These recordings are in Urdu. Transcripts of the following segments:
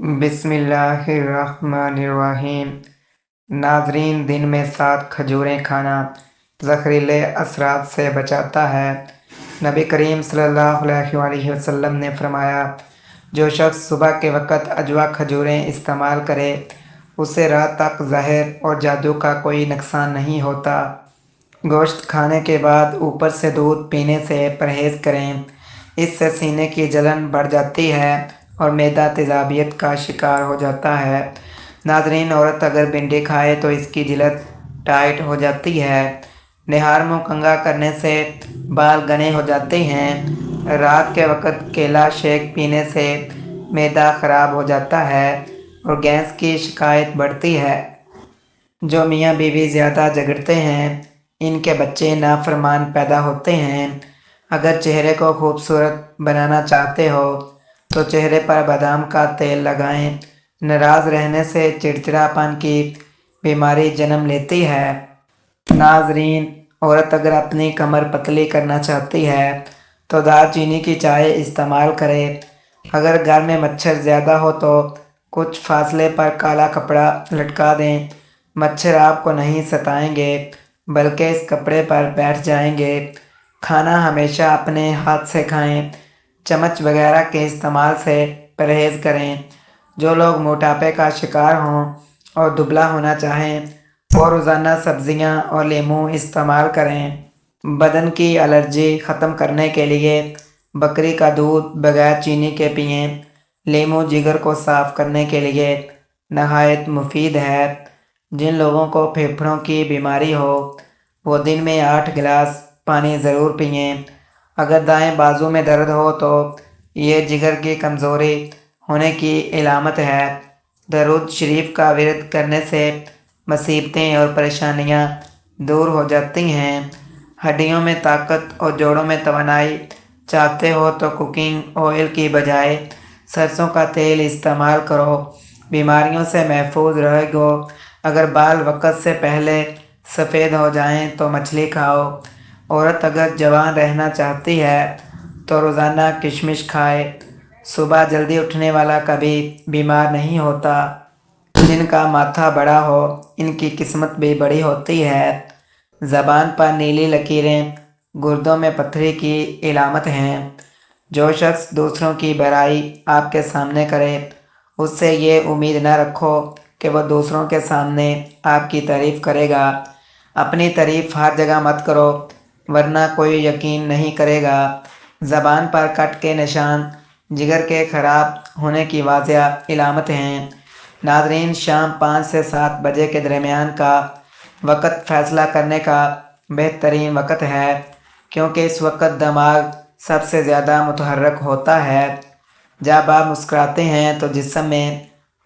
بسم اللہ الرحمن الرحیم۔ ناظرین، دن میں 7 کھجوریں کھانا زہریلے اثرات سے بچاتا ہے۔ نبی کریم صلی اللہ علیہ وسلم نے فرمایا، جو شخص صبح کے وقت اجوا کھجوریں استعمال کرے اسے رات تک زہر اور جادو کا کوئی نقصان نہیں ہوتا۔ گوشت کھانے کے بعد اوپر سے دودھ پینے سے پرہیز کریں، اس سے سینے کی جلن بڑھ جاتی ہے اور معدہ تیزابیت کا شکار ہو جاتا ہے۔ ناظرین، عورت اگر بھنڈی کھائے تو اس کی جلد ٹائٹ ہو جاتی ہے۔ نہار منہ کنگھا کرنے سے بال گھنے ہو جاتے ہیں۔ رات کے وقت کیلا شیک پینے سے معدہ خراب ہو جاتا ہے اور گیس کی شکایت بڑھتی ہے۔ جو میاں بیوی زیادہ جھگڑتے ہیں ان کے بچے نافرمان پیدا ہوتے ہیں۔ اگر چہرے کو خوبصورت بنانا چاہتے ہو تو چہرے پر بادام کا تیل لگائیں۔ ناراض رہنے سے چڑچڑاپن کی بیماری جنم لیتی ہے۔ ناظرین، عورت اگر اپنی کمر پتلی کرنا چاہتی ہے تو دار چینی کی چائے استعمال کرے۔ اگر گھر میں مچھر زیادہ ہو تو کچھ فاصلے پر کالا کپڑا لٹکا دیں۔ مچھر آپ کو نہیں ستائیں گے بلکہ اس کپڑے پر بیٹھ جائیں گے۔ کھانا ہمیشہ اپنے ہاتھ سے کھائیں، چمچ وغیرہ کے استعمال سے پرہیز کریں۔ جو لوگ موٹاپے کا شکار ہوں اور دبلا ہونا چاہیں وہ روزانہ سبزیاں اور لیموں استعمال کریں۔ بدن کی الرجی ختم کرنے کے لیے بکری کا دودھ بغیر چینی کے پئیں۔ لیموں جگر کو صاف کرنے کے لیے نہایت مفید ہے۔ جن لوگوں کو پھیپھڑوں کی بیماری ہو وہ دن میں 8 گلاس پانی ضرور پئیں۔ اگر دائیں بازو میں درد ہو تو یہ جگر کی کمزوری ہونے کی علامت ہے۔ درود شریف کا ورد کرنے سے مصیبتیں اور پریشانیاں دور ہو جاتی ہیں۔ ہڈیوں میں طاقت اور جوڑوں میں توانائی چاہتے ہو تو کوکنگ آئل کی بجائے سرسوں کا تیل استعمال کرو، بیماریوں سے محفوظ رہو گے۔ اگر بال وقت سے پہلے سفید ہو جائیں تو مچھلی کھاؤ۔ عورت اگر جوان رہنا چاہتی ہے تو روزانہ کشمش کھائے۔ صبح جلدی اٹھنے والا کبھی بیمار نہیں ہوتا۔ جن کا ماتھا بڑا ہو ان کی قسمت بھی بڑی ہوتی ہے۔ زبان پر نیلی لکیریں گردوں میں پتھری کی علامت ہیں۔ جو شخص دوسروں کی برائی آپ کے سامنے کرے اس سے یہ امید نہ رکھو کہ وہ دوسروں کے سامنے آپ کی تعریف کرے گا۔ اپنی تعریف ہر جگہ مت کرو ورنہ کوئی یقین نہیں کرے گا۔ زبان پر کٹ کے نشان جگر کے خراب ہونے کی واضح علامت ہیں۔ ناظرین، شام 5 سے 7 بجے کے درمیان کا وقت فیصلہ کرنے کا بہترین وقت ہے کیونکہ اس وقت دماغ سب سے زیادہ متحرک ہوتا ہے۔ جب آپ مسکراتے ہیں تو جسم میں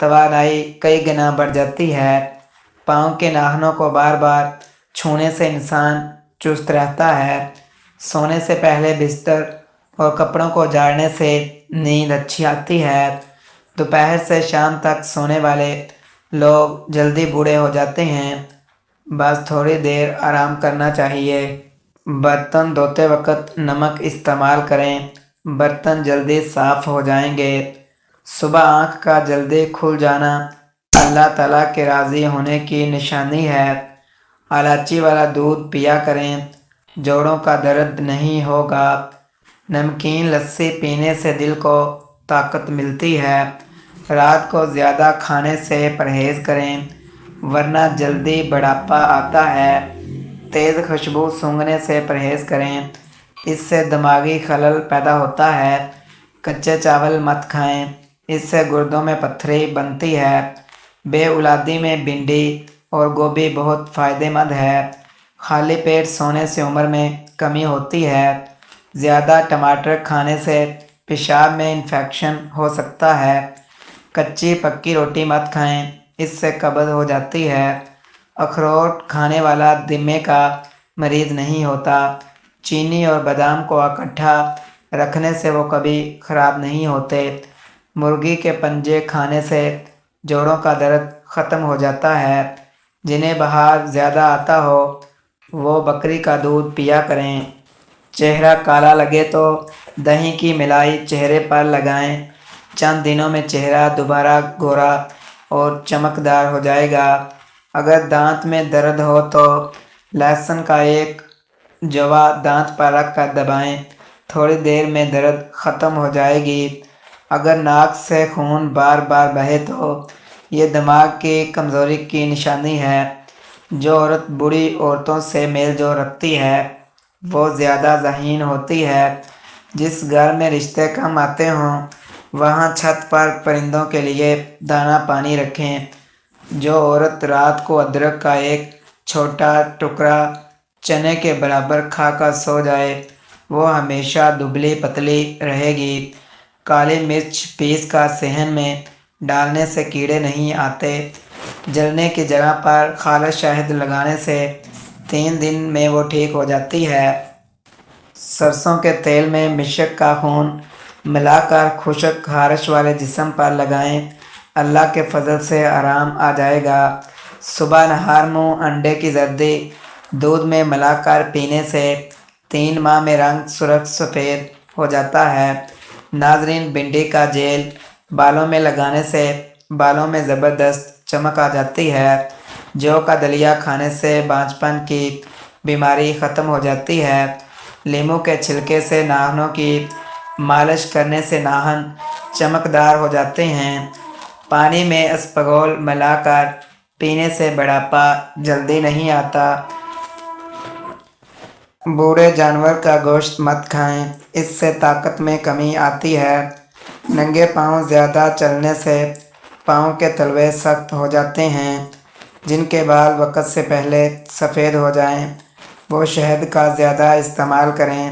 توانائی کئی گنا بڑھ جاتی ہے۔ پاؤں کے ناخنوں کو بار بار چھونے سے انسان چست رہتا ہے۔ سونے سے پہلے بستر اور کپڑوں کو جھاڑنے سے نیند اچھی آتی ہے۔ دوپہر سے شام تک سونے والے لوگ جلدی بوڑھے ہو جاتے ہیں، بس تھوڑی دیر آرام کرنا چاہیے۔ برتن دھوتے وقت نمک استعمال کریں، برتن جلدی صاف ہو جائیں گے۔ صبح آنکھ کا جلدی کھل جانا اللہ تعالیٰ کے راضی ہونے کی نشانی ہے۔ الائچی والا دودھ پیا کریں، جوڑوں کا درد نہیں ہوگا۔ نمکین لسی پینے سے دل کو طاقت ملتی ہے۔ رات کو زیادہ کھانے سے پرہیز کریں ورنہ جلدی بڑھاپا آتا ہے۔ تیز خوشبو سونگھنے سے پرہیز کریں، اس سے دماغی خلل پیدا ہوتا ہے۔ کچے چاول مت کھائیں، اس سے گردوں میں پتھری بنتی ہے۔ بے اولادی میں بھنڈی اور گوبھی بہت فائدہ مند ہے۔ خالی پیٹ سونے سے عمر میں کمی ہوتی ہے۔ زیادہ ٹماٹر کھانے سے پیشاب میں انفیکشن ہو سکتا ہے۔ کچی پکی روٹی مت کھائیں، اس سے قبض ہو جاتی ہے۔ اخروٹ کھانے والا دمے کا مریض نہیں ہوتا۔ چینی اور بادام کو اکٹھا رکھنے سے وہ کبھی خراب نہیں ہوتے۔ مرغی کے پنجے کھانے سے جوڑوں کا درد ختم ہو جاتا ہے۔ جنہیں بخار زیادہ آتا ہو وہ بکری کا دودھ پیا کریں۔ چہرہ کالا لگے تو دہی کی ملائی چہرے پر لگائیں، چند دنوں میں چہرہ دوبارہ گورا اور چمکدار ہو جائے گا۔ اگر دانت میں درد ہو تو لہسن کا ایک جوا دانت پر رکھ کر دبائیں، تھوڑی دیر میں درد ختم ہو جائے گی۔ اگر ناک سے خون بار بار بہے تو یہ دماغ کی کمزوری کی نشانی ہے۔ جو عورت بوڑھی عورتوں سے میل جول رکھتی ہے وہ زیادہ ذہین ہوتی ہے۔ جس گھر میں رشتے کم آتے ہوں وہاں چھت پر پرندوں کے لیے دانہ پانی رکھیں۔ جو عورت رات کو ادرک کا ایک چھوٹا ٹکڑا چنے کے برابر کھا کر سو جائے وہ ہمیشہ دبلی پتلی رہے گی۔ کالی مرچ پیس کر صحن میں ڈالنے سے کیڑے نہیں آتے۔ جلنے کی جگہ پر خالص شہد لگانے سے 3 دن میں وہ ٹھیک ہو جاتی ہے۔ سرسوں کے تیل میں مشک کا خون ملا کر خشک خارش والے جسم پر لگائیں، اللہ کے فضل سے آرام آ جائے گا۔ صبح نہار منہ انڈے کی زردی دودھ میں ملا کر پینے سے 3 ماہ میں رنگ سرخ سفید ہو جاتا ہے۔ ناظرین، بھنڈی کا جیل بالوں میں لگانے سے بالوں میں زبردست چمک آ جاتی ہے۔ جو کا دلیا کھانے سے بانجھپن کی بیماری ختم ہو جاتی ہے۔ لیموں کے چھلکے سے ناخنوں کی مالش کرنے سے ناخن چمکدار ہو جاتے ہیں۔ پانی میں اسپغول ملا کر پینے سے بڑھاپا جلدی نہیں آتا۔ بوڑھے جانور کا گوشت مت کھائیں، اس سے طاقت میں کمی آتی ہے۔ ننگے پاؤں زیادہ چلنے سے پاؤں کے تلوے سخت ہو جاتے ہیں۔ جن کے بال وقت سے پہلے سفید ہو جائیں وہ شہد کا زیادہ استعمال کریں۔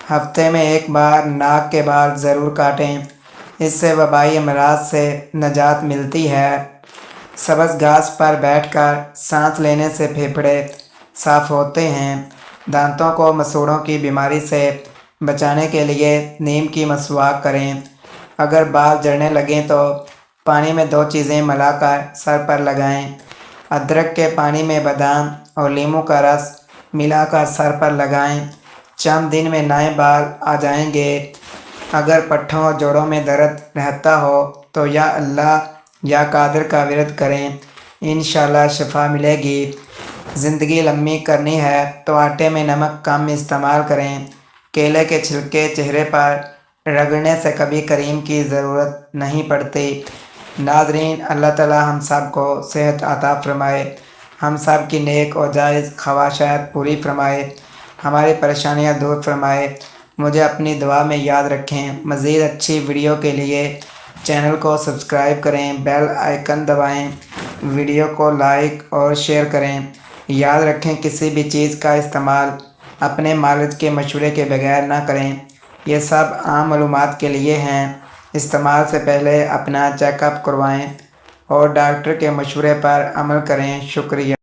ہفتے میں 1 بار ناک کے بال ضرور کاٹیں، اس سے وبائی امراض سے نجات ملتی ہے۔ سبز گھاس پر بیٹھ کر سانس لینے سے پھیپھڑے صاف ہوتے ہیں۔ دانتوں کو مسوڑھوں کی بیماری سے بچانے کے لیے نیم کی مسواک کریں۔ اگر بال جھڑنے لگیں تو پانی میں 2 چیزیں ملا کر سر پر لگائیں۔ ادرک کے پانی میں بادام اور لیموں کا رس ملا کر سر پر لگائیں، چند دن میں نئے بال آ جائیں گے۔ اگر پٹھوں اور جوڑوں میں درد رہتا ہو تو یا اللہ یا قادر کا ورد کریں، انشاءاللہ شفا ملے گی۔ زندگی لمبی کرنی ہے تو آٹے میں نمک کم استعمال کریں۔ کیلے کے چھلکے چہرے پر رگڑنے سے کبھی کریم کی ضرورت نہیں پڑتی۔ ناظرین، اللہ تعالی ہم سب کو صحت عطا فرمائے، ہم سب کی نیک اور جائز خواہشات پوری فرمائے، ہماری پریشانیاں دور فرمائے۔ مجھے اپنی دعا میں یاد رکھیں۔ مزید اچھی ویڈیو کے لیے چینل کو سبسکرائب کریں، بیل آئیکن دبائیں، ویڈیو کو لائک اور شیئر کریں۔ یاد رکھیں کسی بھی چیز کا استعمال اپنے مالج کے مشورے کے بغیر نہ کریں، یہ سب عام معلومات کے لیے ہیں۔ استعمال سے پہلے اپنا چیک اپ کروائیں اور ڈاکٹر کے مشورے پر عمل کریں۔ شکریہ۔